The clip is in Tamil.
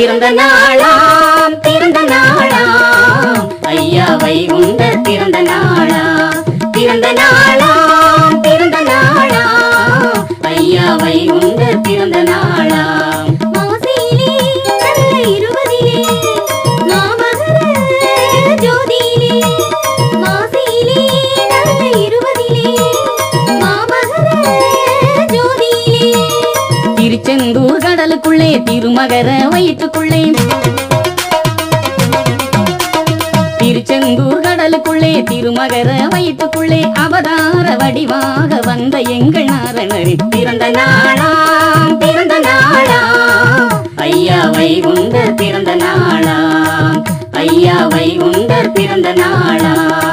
பிறந்த நாளாம் பிறந்த நாளாம் ஐயா வைகுண்டர் பிறந்த நாளாம் பிறந்த நாளாம் பிறந்த நாளாம் ஐயா வைகுண்டர் பிறந்த நாளாம் மாசியிலே நல்ல 20 மாமகர ஜோதியிலே மாசியிலே நல்ல 20 மாமகர ஜோதியிலே திருச்செந்தூர் கடலுக்குள்ளே திருமகர வயிற்றுக்குள்ளே திருச்செந்தூர் கடலுக்குள்ளே திருமகர வயிற்றுக்குள்ளே அவதார வடிவாக வந்த எங்கள் நாரணரின் பிறந்த நாளாம் பிறந்த நாளாம் ஐயா வைகுண்டர் பிறந்த நாளாம் ஐயா வைகுண்டர் பிறந்த நாளாம்